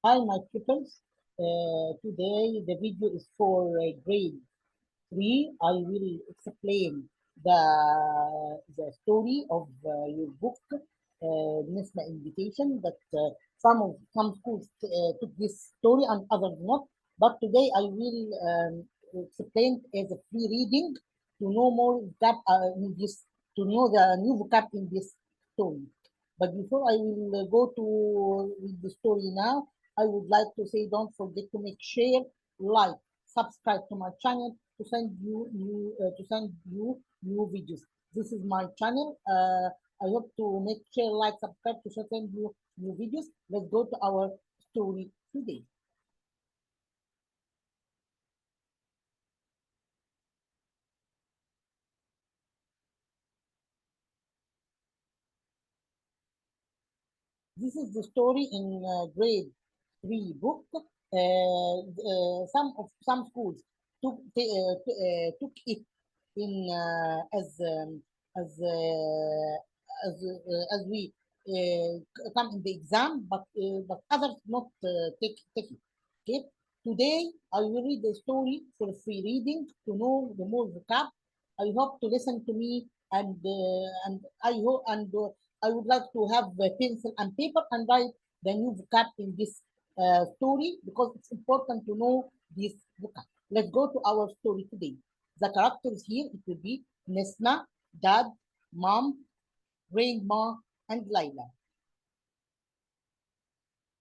Hi, my pupils. Today the video is for grade 3. I will explain the story of your book, Nesma Invitation. That some schools took this story and others not. But today I will explain as a free reading to know more vocab in this, to know the new vocab in this story. But before I will go to read the story now, I would like to say don't forget to make share, like, subscribe to my channel to send you new videos. This is my channel. I hope to make share, like, subscribe to send you new videos. Let's go to our story today. This is the story in grade 3 book. Some schools took it in as as we come in the exam, but others not take it. Okay. Today I will read the story for free reading to know the more vocab. I hope to listen to me and I hope and I would like to have a pencil and paper and write the new vocab in this story because it's important to know this vocab. Let's go to our story today. The characters here, it will be Nesma, Dad, Mom, Grandma, and Laila.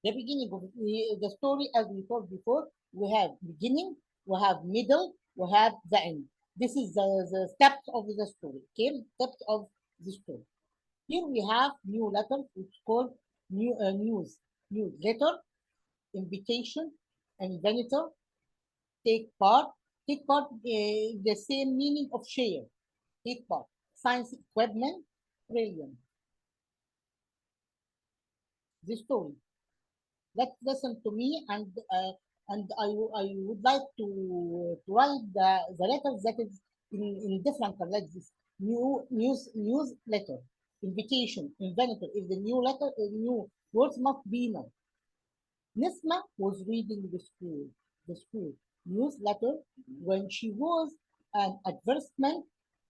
The beginning of the story, as we thought before, we have beginning, we have middle, we have the end. This is the steps of the story. Okay, steps of the story. Here we have new letters, which is called news letter, invitation, inventor, take part. Take part the same meaning of share. Take part. Science equipment, brilliant. The story. Let's listen to me and I would like to write the letters that is in different colors like this. News letter, invitation, inventor. If the new letter new words must be known. Nesma was reading the school newsletter when she was an advertisement.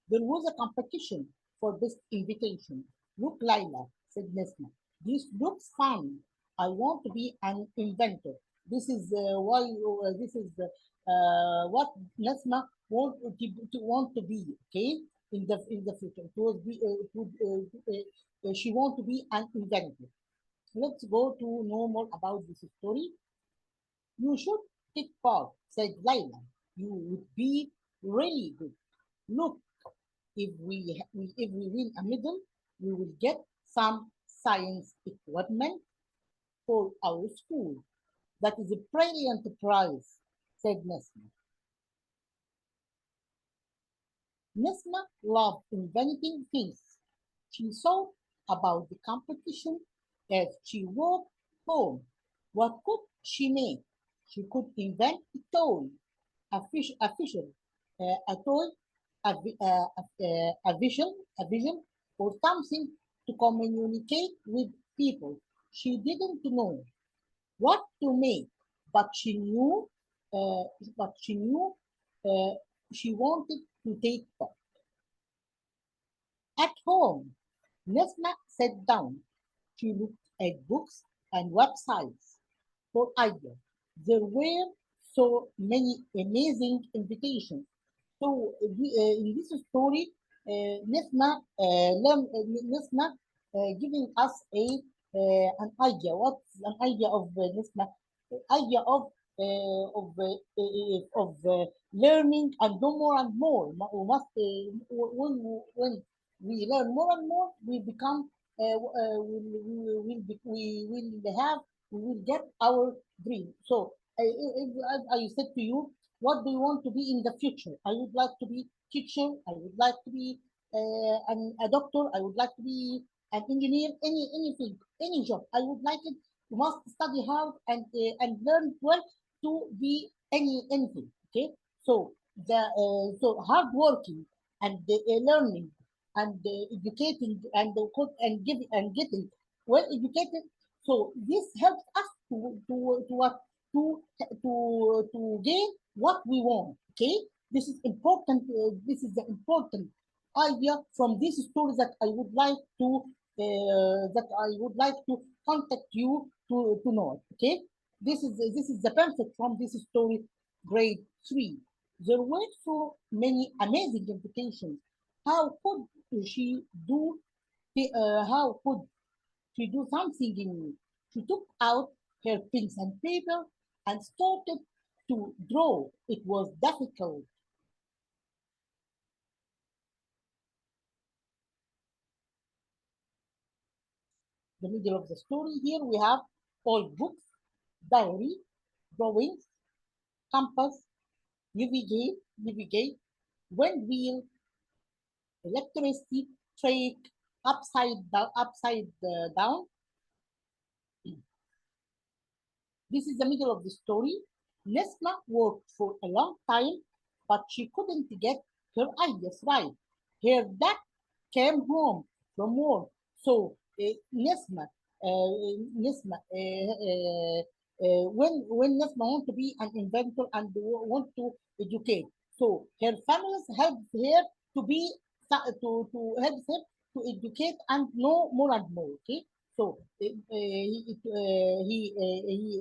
There was a competition for this invitation. Look, Laila, said Nesma. This looks fun. I want to be an inventor. This is why. This is what Nesma want to be. Okay, in the future, she want to be an inventor. Let's go to know more about this story. You should take part, said Laila. You would be really good. Look, if we win a medal, we will get some science equipment for our school. That is a brilliant prize, said Nesma. Nesma loved inventing things. She thought about the competition as she walked home. What could she make? She could invent a toy, a fisher, a toy, a vision, or something to communicate with people. She didn't know what to make, but she knew, uh, but she knew uh, she wanted to take part. At home, Nesma sat down. She looked at books and websites for ideas. There were so many amazing invitations. So in this story, Nesma giving us an idea. What's an idea of Nesma? Idea of learning and do more and more. We must when we learn more and more, we become we will get our dream. So as I said to you, what do you want to be in the future? I would like to be teacher. I would like to be a doctor. I would like to be an engineer. Anything, any job. I would like it. You must study hard and learn well to be anything. Okay. So hard working and learning and educating and and giving and getting well educated. So this helps us to what to gain what we want. Okay, this is important. This is the important idea from this story that I would like to contact you to know. Okay, this is the benefit from this story, grade 3. There were so many amazing invitations. How could she do? How could she do something new? She took out her pens and paper and started to draw. It was difficult. The middle of the story here we have old books, diary, drawings, compass, navigate, wind wheel, electricity, track, upside down. This is the middle of the story. Nesma worked for a long time, but she couldn't get her ideas right. Her dad came home from work, so when Nesma want to be an inventor and want to educate, so her families helped her to be to help her to educate and know more and more. Okay, so he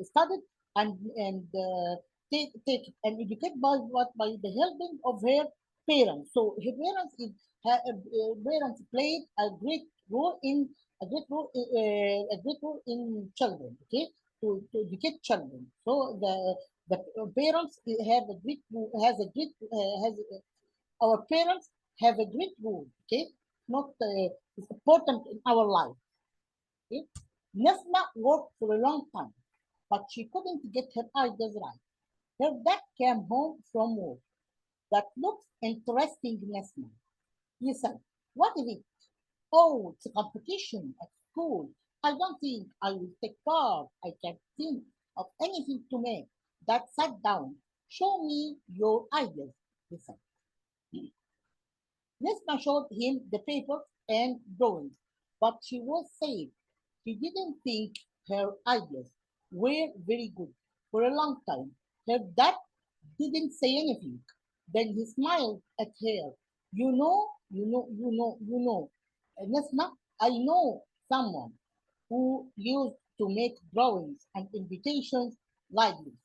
studied and take and educate by the helping of her parents. So her parents played a great role in a great role in children. Okay, to educate children. So the parents have a great has our parents have a great role. Okay, not it's important in our life. Okay? Nesma worked for a long time, but she couldn't get her ideas right. Her dad came home from work. That looks interesting, Nesma. He said, what is it? Oh, it's a competition at school. I don't think I will take part. I can't think of anything to make. Dad sat down. Show me your ideas, he said. Nesma showed him the papers and drawings, but she was safe. She didn't think her ideas were very good for a long time. Her dad didn't say anything. Then he smiled at her. Nesma, I know someone who used to make drawings and invitations like this.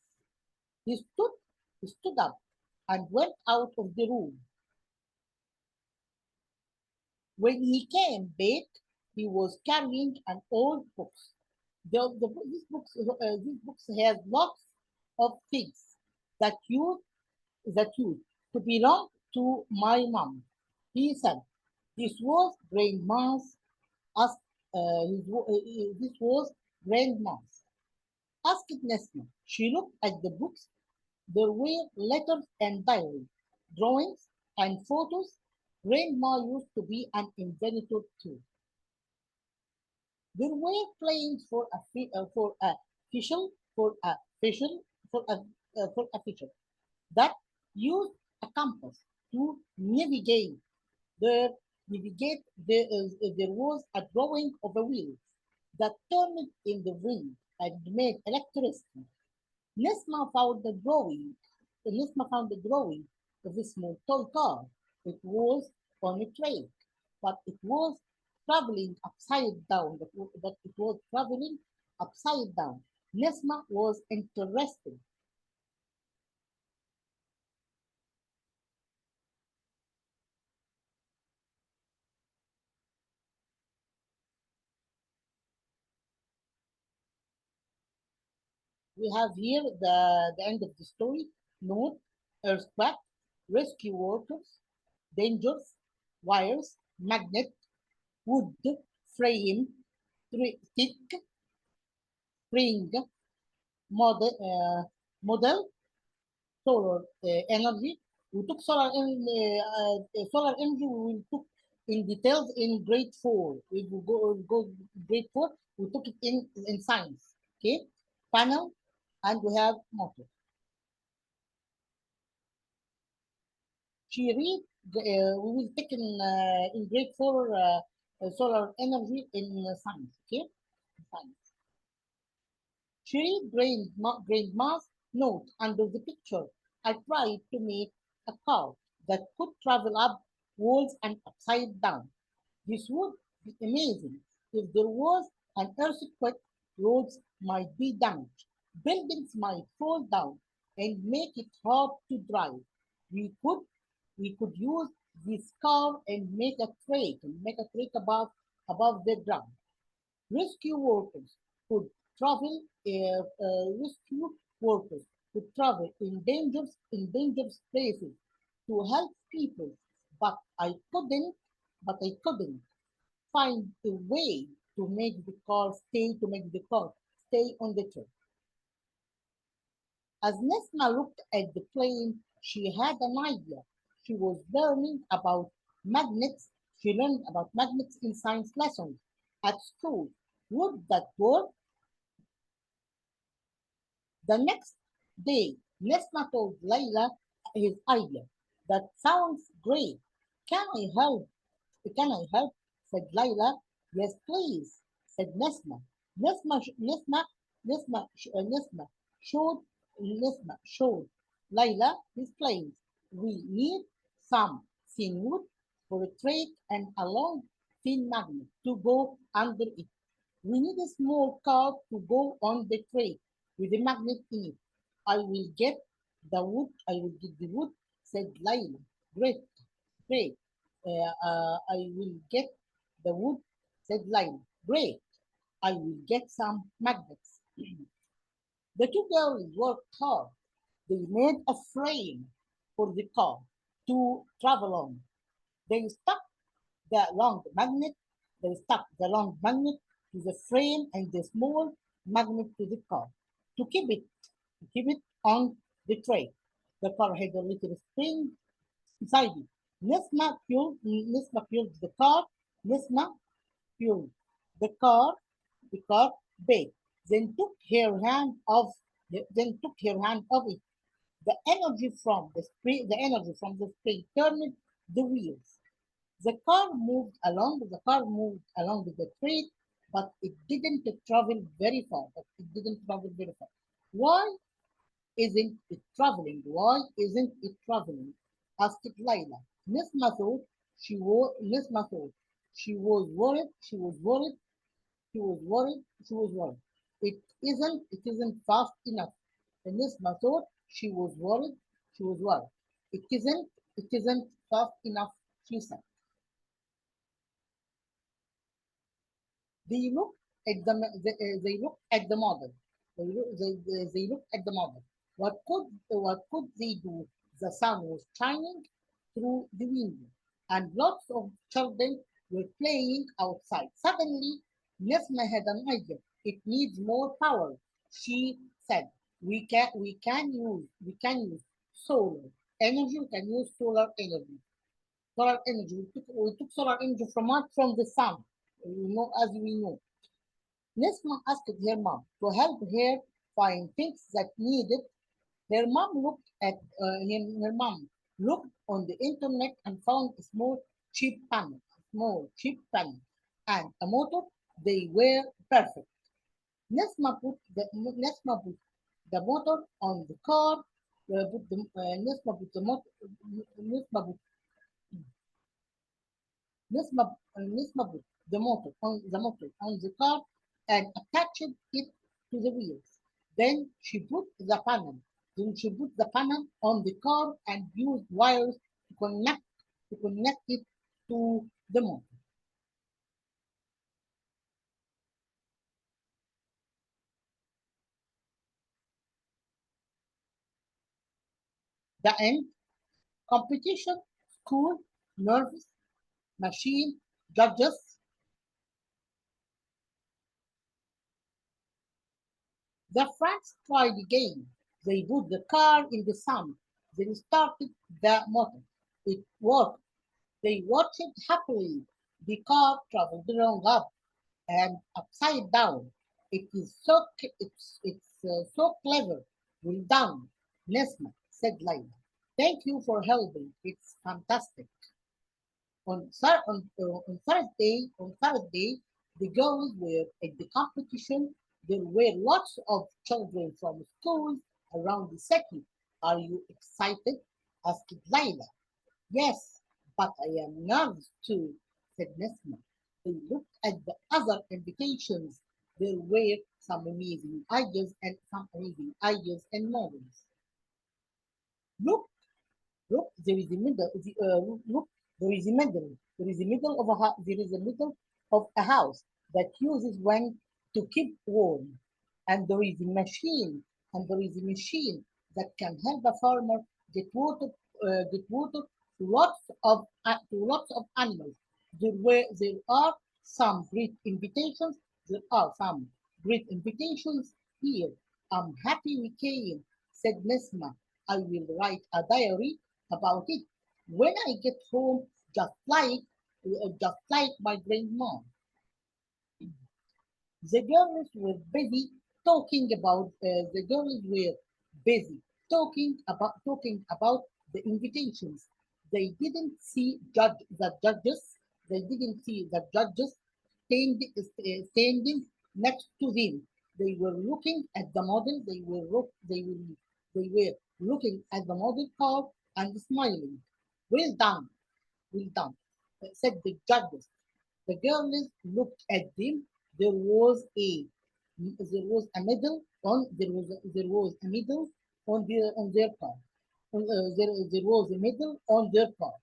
He stood, he stood up and went out of the room. When he came back, he was carrying an old book. This book has lots of things that used to belong to my mom. He said, "This was grandma's. Asked, this was grandma's." Asked Nesma. She looked at the books. There were letters and diaries, drawings and photos. Grandma used to be an inventor too. There were planes for a official for a official for official that used a compass to navigate. There there was a drawing of a wheel that turned in the wind and made electricity. Nesma found the drawing. Nesma found the drawing of a small toy car. It was on a track, but it was traveling upside down. But it was traveling upside down. Nesma was interested. We have here the end of the story. Note, earthquake, rescue workers, dangers, wires, magnet, wood, frame, stick, spring, model, solar energy. We took solar energy. We will took in details in grade 4. We will go grade 4. We took it in science. Okay, panel, and we have motor. She read. We will take in grade 4 solar energy in science. Okay, science. She read Grandma's note under the picture. I tried to make a car that could travel up walls and upside down. This would be amazing. If there was an earthquake, roads might be damaged, buildings might fall down and make it hard to drive. We could we could use this car and make a trek above the ground. Rescue workers could travel. Rescue workers could travel in dangerous places to help people, but I couldn't find a way to make the car stay on the track. As Nesma looked at the plane, she had an idea. She was learning about magnets. She learned about magnets in science lessons at school. Would that work? The next day, Nesma told Layla his idea. That sounds great. Can I help? Can I help? Said Layla. Yes, please, said Nesma. Nesma showed Nesma showed Layla his planes. We need some thin wood for a track and a long thin magnet to go under it. We need a small car to go on the track with a magnet in it. I will get the wood, said Layla. Great, great. I will get the wood, said Layla. Great. I will get some magnets. The two girls worked hard. They made a frame for the car to travel on. They stuck the long magnet. They stuck the long magnet to the frame and the small magnet to the car to keep it on the tray. The car had a little spring inside it. Nesma fueled the car. Nesma fueled the car. The car baked. Then took her hand off. Then took her hand off it. The energy from the spring turned the wheels. The car moved along the track, but it didn't travel very far. Why isn't it traveling? Why isn't it traveling? Asked Layla. Nisma thought she was worried. She was worried. It isn't fast enough. And Nisma thought she was worried. She was worried. It isn't fast enough, she said. They looked at they looked at the model. They looked at the model. What could they do? The sun was shining through the window, and lots of children were playing outside. Suddenly, Nesma had an idea. It needs more power, she said. We can use solar energy. We can use solar energy. Solar energy. We took solar energy from what? From the sun. As we know. Nesma asked her mom to help her find things that needed. Her mom looked on the internet and found a cheap panel, and a motor. They were perfect. Nesma put the motor on the car. Nesma put the motor. Nesma put Nesma put the motor on the car and attached it to the wheels. Then she put the panel. Then she put the panel on the car and used wires to connect it to the motor. The end. Competition, school, nervous, machine, judges. The friends tried again. They put the car in the sun. They started the motor. It worked. They watched it happily. The car traveled along up and upside down. It's so clever. Well done, Nesma, said Layla. Thank you for helping. It's fantastic. On Thursday, the girls were at the competition. There were lots of children from schools around the city. Are you excited? Asked Layla. Yes, but I am nervous too, said Nesma. They looked at the other invitations. There were some amazing ideas and models. Look, look, there is a middle. Look, there is a middle. There is a middle of there is a middle of a house that uses one to keep warm, and there is a machine, that can help a farmer get water, to lots of animals. There are some great invitations. There are some great invitations here. I'm happy we came, said Nesma. I will write a diary about it when I get home, just like my grandma. The girls were busy the girls were busy talking about the invitations. They didn't see the judges standing next to them. They were looking at the model. They were looking at the model car and smiling. Well done, well done, said the judges. The girls looked at them. There was a there was a medal on their car. There was a medal on their car.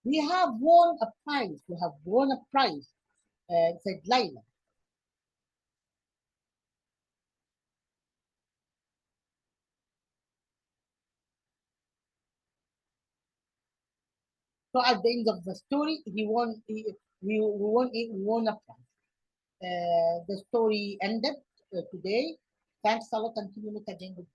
We have won a prize. We have won a prize, said Layla. So at the end of the story, we won a prize. The story ended today. Thanks a lot and see you again.